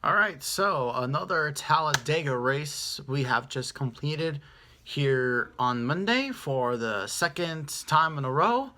All right, so another Talladega race we have just completed here on Monday for the second time in a row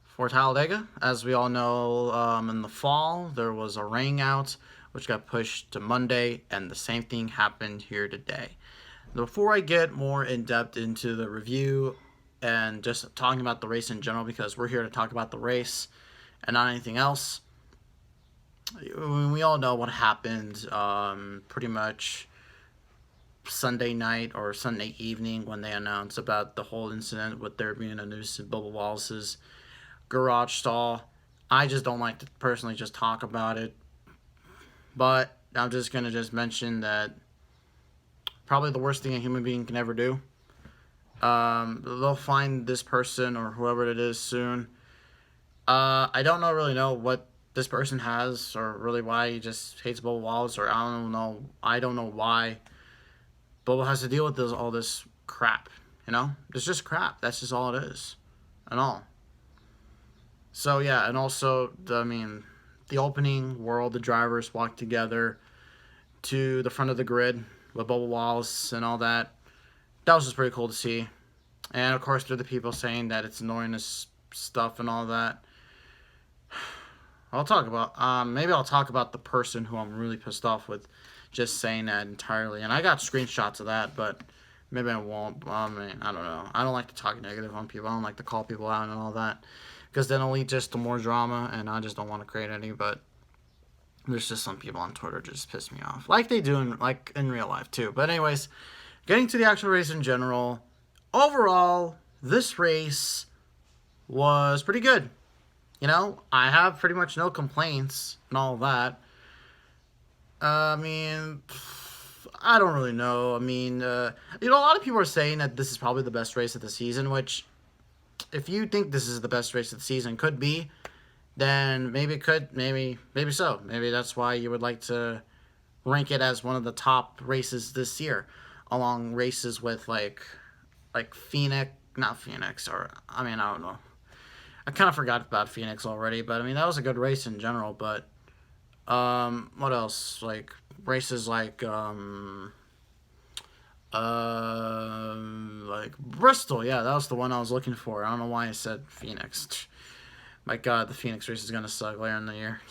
for Talladega. As we all know, in the fall there was a rain out, which got pushed to Monday, and the same thing happened here today. Before I get more in depth into the review and just talking about the race in general, because we're here to talk about the race and not anything else, we all know what happened pretty much Sunday night or Sunday evening when they announced about the whole incident with there being a noose in Bubba Wallace's garage stall. I just don't like to personally just talk about it, but I'm just going to just mention that probably the worst thing a human being can ever do. They'll find this person or whoever it is soon. I don't really know what this person has, or really why he just hates Bubba Wallace, or I don't know. I don't know why Bubba has to deal with all this crap. It's just crap. That's just all it is, and all. So yeah, and also, the opening where all the drivers walked together to the front of the grid with Bubba Wallace and all that. That was just pretty cool to see. And of course, there are the people saying that it's annoying as stuff and all that. Maybe I'll talk about the person who I'm really pissed off with just saying that entirely. And I got screenshots of that, but maybe I won't. I don't know. I don't like to talk negative on people. I don't like to call people out and all that, because then it'll lead just to more drama, and I just don't want to create any. But there's just some people on Twitter just piss me off, like they do in real life too. But anyways, getting to the actual race in general, overall, this race was pretty good. I have pretty much no complaints and all that. I don't really know. A lot of people are saying that this is probably the best race of the season, which, if you think this is the best race of the season, could be, then maybe it could, maybe so. Maybe that's why you would like to rank it as one of the top races this year, along races with like Phoenix, not Phoenix, or, I don't know. I kind of forgot about Phoenix already, but that was a good race in general. But what else? Like races like Bristol. Yeah, that was the one I was looking for. I don't know why I said Phoenix. My God, the Phoenix race is gonna suck later in the year.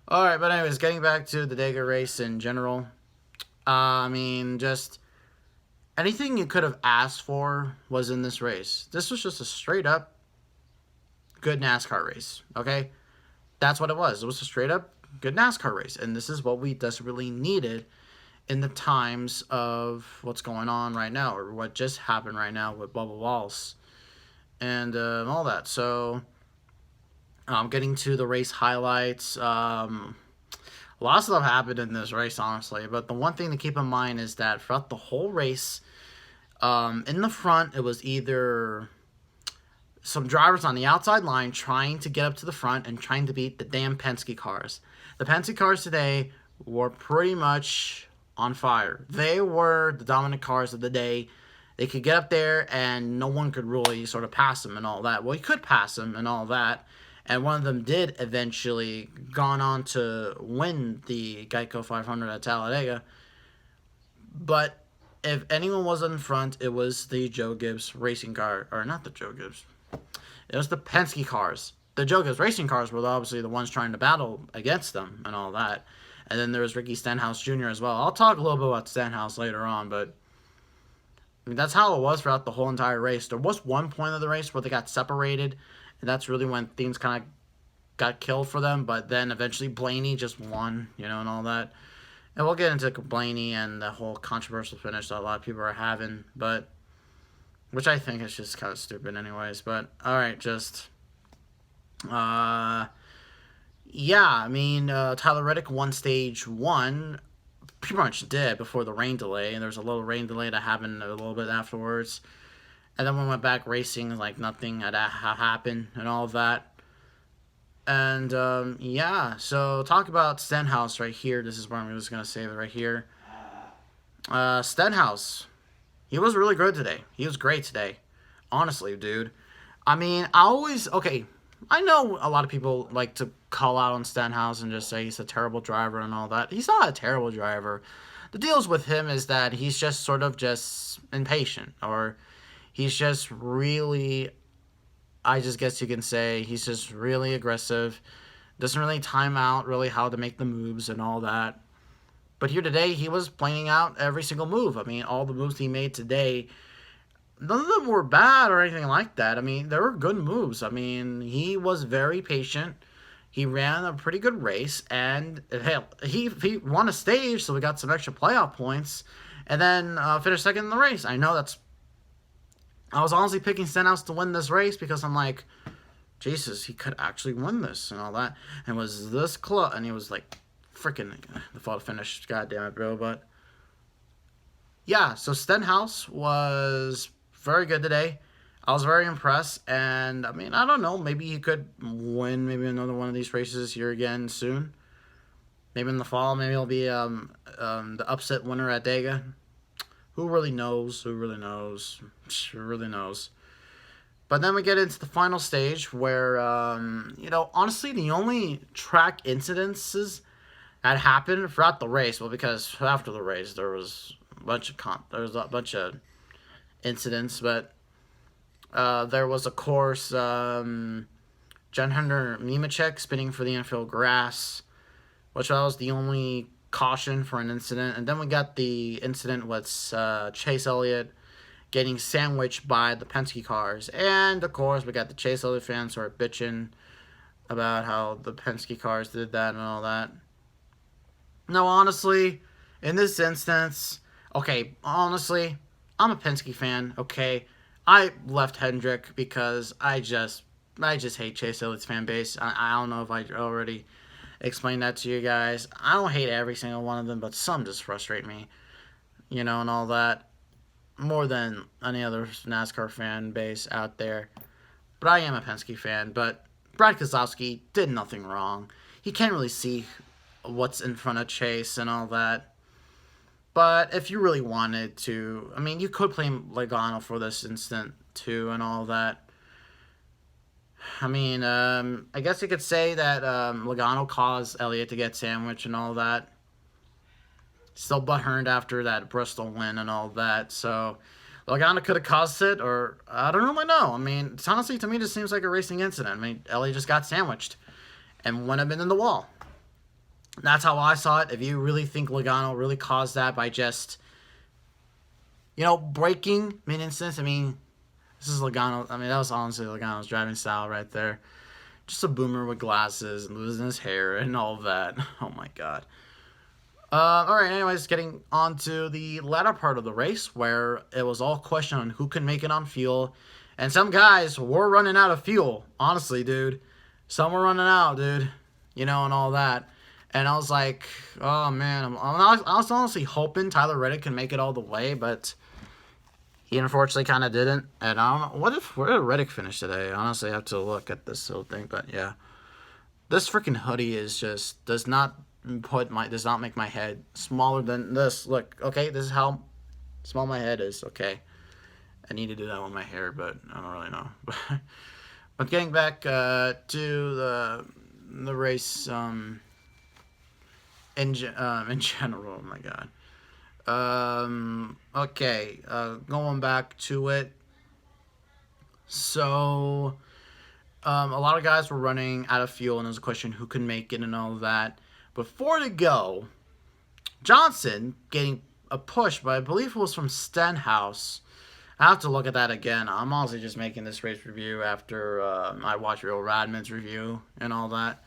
All right, but anyways, getting back to the Dega race in general. Just anything you could have asked for was in this race. This was just a straight up good NASCAR race, okay? That's what it was. It was a straight up good NASCAR race, and this is what we desperately needed in the times of what's going on right now, or what just happened right now with Bubba Wallace and all that. So, getting to the race highlights, a lot of stuff happened in this race, honestly, but the one thing to keep in mind is that throughout the whole race, in the front, it was either some drivers on the outside line trying to get up to the front and trying to beat the damn Penske cars. The Penske cars today were pretty much on fire. They were the dominant cars of the day. They could get up there and no one could really sort of pass them and all that. Well, you could pass them and all that. And one of them did eventually gone on to win the Geico 500 at Talladega. But if anyone was in front, it was the Joe Gibbs racing car. Or not the Joe Gibbs. It was the Penske cars. The Joe Gibbs racing cars were obviously the ones trying to battle against them and all that. And then there was Ricky Stenhouse Jr. as well. I'll talk a little bit about Stenhouse later on, but that's how it was throughout the whole entire race. There was one point of the race where they got separated, and that's really when things kind of got killed for them. But then eventually Blaney just won, and all that. And we'll get into Blaney and the whole controversial finish that a lot of people are having, but which I think is just kind of stupid anyways. But all right, Tyler Reddick won stage 1. Pretty much did before the rain delay, and there was a little rain delay that happened a little bit afterwards. And then we went back racing like nothing had happened and all of that. And so talk about Stenhouse right here. This is where I'm just gonna save it right here. Stenhouse, he was really good today. He was great today, honestly, dude. I know a lot of people like to call out on Stenhouse and just say he's a terrible driver and all that. He's not a terrible driver. The deals with him is that he's just sort of just impatient, or he's just really, I just guess you can say, he's just really aggressive. Doesn't really time out really how to make the moves and all that. But here today, he was playing out every single move. I mean, all the moves he made today, none of them were bad or anything like that. I mean, they were good moves. I mean, he was very patient. He ran a pretty good race, and hell, he won a stage, so we got some extra playoff points, and then finished second in the race. I know that's. I was honestly picking Stenhouse to win this race because I'm like, Jesus, he could actually win this and all that, and was this close, and he was like, freaking the photo finish. God damn it, bro. But yeah, so Stenhouse was very good today. I was very impressed, and I mean, I don't know, maybe he could win maybe another one of these races here again soon. Maybe in the fall, maybe he'll be the upset winner at Dega. Who really knows? Who really knows? Who really knows? But then we get into the final stage where, honestly, the only track incidences that happened throughout the race, well, because after the race there was a bunch of incidents, but there was, of course, John Hunter Nemechek spinning for the infield grass, which was the only caution for an incident. And then we got the incident with Chase Elliott getting sandwiched by the Penske cars. And, of course, we got the Chase Elliott fans sort of bitching about how the Penske cars did that and all that. No, honestly, in this instance, okay, honestly, I'm a Penske fan, okay? I left Hendrick because I just hate Chase Elliott's fan base. I don't know if I already explained that to you guys. I don't hate every single one of them, but some just frustrate me, and all that, more than any other NASCAR fan base out there. But I am a Penske fan, but Brad Keselowski did nothing wrong. He can't really see what's in front of Chase and all that. But if you really wanted to, I mean, you could blame Logano for this incident too and all that. I mean, I guess you could say that Logano caused Elliott to get sandwiched and all that. Still butthurt after that Bristol win and all that. So Logano could have caused it, or I don't really know. I mean, it's honestly, to me, just seems like a racing incident. I mean, Elliott just got sandwiched and wouldn't have been in the wall. That's how I saw it. If you really think Logano really caused that by just, braking mid-instance, I mean, this is Logano. I mean, that was honestly Logano's driving style right there. Just a boomer with glasses and losing his hair and all that. Oh, my God. All right, anyways, getting on to the latter part of the race where it was all question on who can make it on fuel. And some guys were running out of fuel. Honestly, dude. Some were running out, dude. And all that. And I was like, oh, man. I was honestly hoping Tyler Reddick can make it all the way, but he unfortunately kind of didn't. And I don't know. Where did Reddick finish today? Honestly, I have to look at this whole thing. But, yeah. This freaking hoodie is just, does not make my head smaller than this. Look, okay, this is how small my head is, okay. I need to do that with my hair, but I don't really know. But getting back to the race, in general, oh my God. Okay, going back to it. So, a lot of guys were running out of fuel, and there's a question who can make it and all that. Before to go, Johnson getting a push, but I believe it was from Stenhouse. I have to look at that again. I'm honestly just making this race review after I watched Real Radman's review and all that.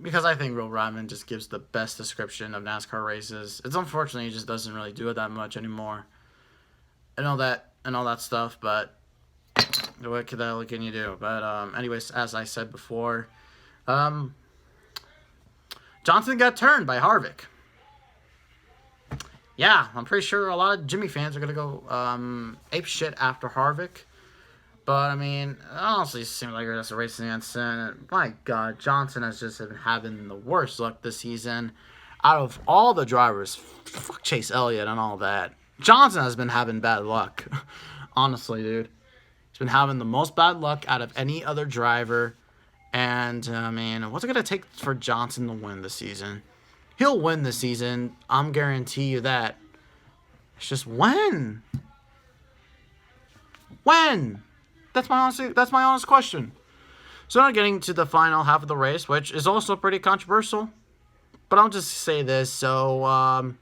Because I think Real Rodman just gives the best description of NASCAR races. It's unfortunate he just doesn't really do it that much anymore. And all that stuff, but what the hell can you do? But anyways, as I said before, Johnson got turned by Harvick. Yeah, I'm pretty sure a lot of Jimmy fans are going to go ape shit after Harvick. But, I mean, it honestly seems like it's a racing incident. My God, Johnson has just been having the worst luck this season. Out of all the drivers, fuck Chase Elliott and all that, Johnson has been having bad luck. Honestly, dude. He's been having the most bad luck out of any other driver. And, man, what's it going to take for Johnson to win this season? He'll win this season. I'm guarantee you that. It's just when? When? That's my honest question. So now getting to the final half of the race, which is also pretty controversial. But I'll just say this. So,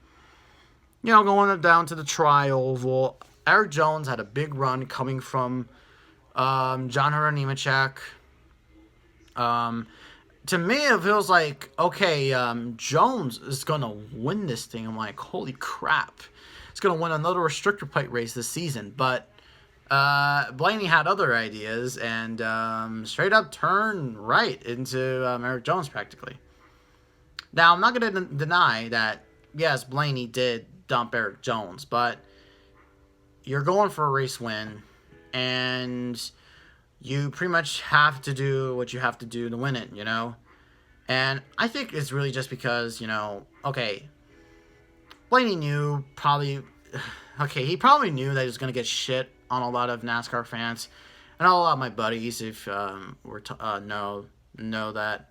going down to the tri-oval, Eric Jones had a big run coming from John Hunter Nemechek. To me, it feels like, okay, Jones is going to win this thing. I'm like, holy crap. He's going to win another restrictor plate race this season. But Blaney had other ideas and straight up turned right into Eric Jones practically. Now, I'm not going to deny that, yes, Blaney did dump Eric Jones. But you're going for a race win. And you pretty much have to do what you have to do to win it, And I think it's really just because, okay, Blaney knew probably, he probably knew that he was going to get shit on a lot of NASCAR fans. And a lot of my buddies, if know that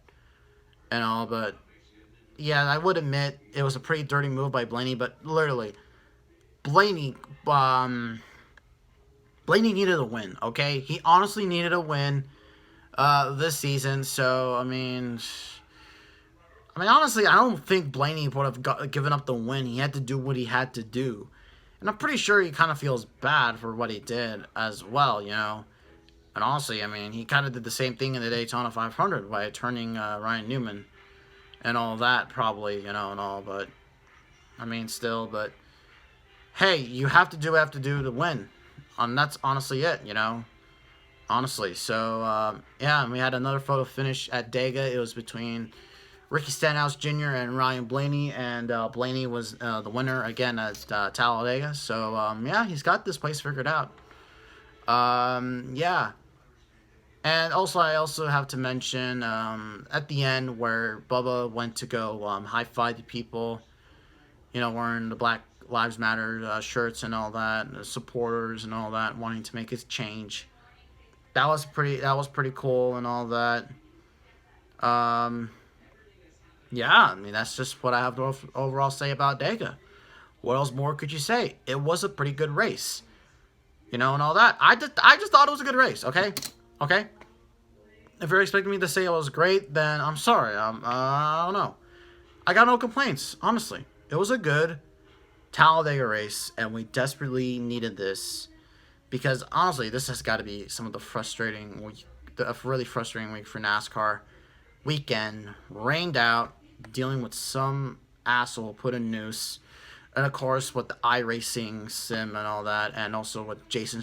and all. But, yeah, I would admit it was a pretty dirty move by Blaney. But literally, Blaney needed a win, okay? He honestly needed a win this season. So, I mean, honestly, I don't think Blaney would have given up the win. He had to do what he had to do. And I'm pretty sure he kind of feels bad for what he did as well, And honestly, he kind of did the same thing in the Daytona 500 by turning Ryan Newman and all that probably, and all. But, still, but, hey, you have to do what you have to do to win. That's honestly it, Honestly. So, yeah, and we had another photo finish at Dega. It was between Ricky Stenhouse Jr. and Ryan Blaney. And Blaney was the winner again at Talladega. So, yeah, he's got this place figured out. Yeah. And also, I also have to mention at the end where Bubba went to go high-five the people, wearing the Black Lives Matter shirts and all that, and the supporters and all that, wanting to make his change. That was pretty cool and all that. Yeah, that's just what I have to overall say about Dega. What else more could you say? It was a pretty good race, and all that. I just thought it was a good race. Okay. If you're expecting me to say it was great, then I'm sorry. I don't know. I got no complaints. Honestly, it was a good Talladega race, and we desperately needed this because honestly, this has got to be some of the really frustrating week for NASCAR. Weekend rained out, dealing with some asshole put a noose, and of course with the iRacing sim and all that, and also with Jason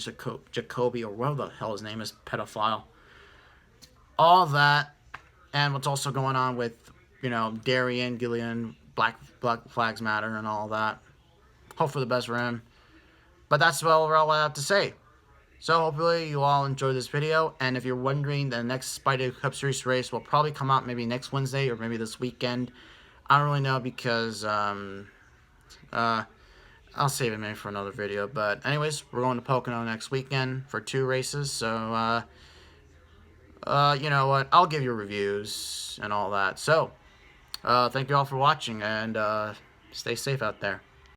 Jacoby, or whatever the hell his name is, pedophile. All that, and what's also going on with Darian Gillian, Black Flags Matter, and all that. Hope for the best for him. But that's all I have to say. So hopefully you all enjoyed this video. And if you're wondering, the next Spider Cup Series race will probably come out maybe next Wednesday or maybe this weekend. I don't really know because I'll save it maybe for another video. But anyways, we're going to Pocono next weekend for 2 races. So you know what? I'll give you reviews and all that. So thank you all for watching, and stay safe out there.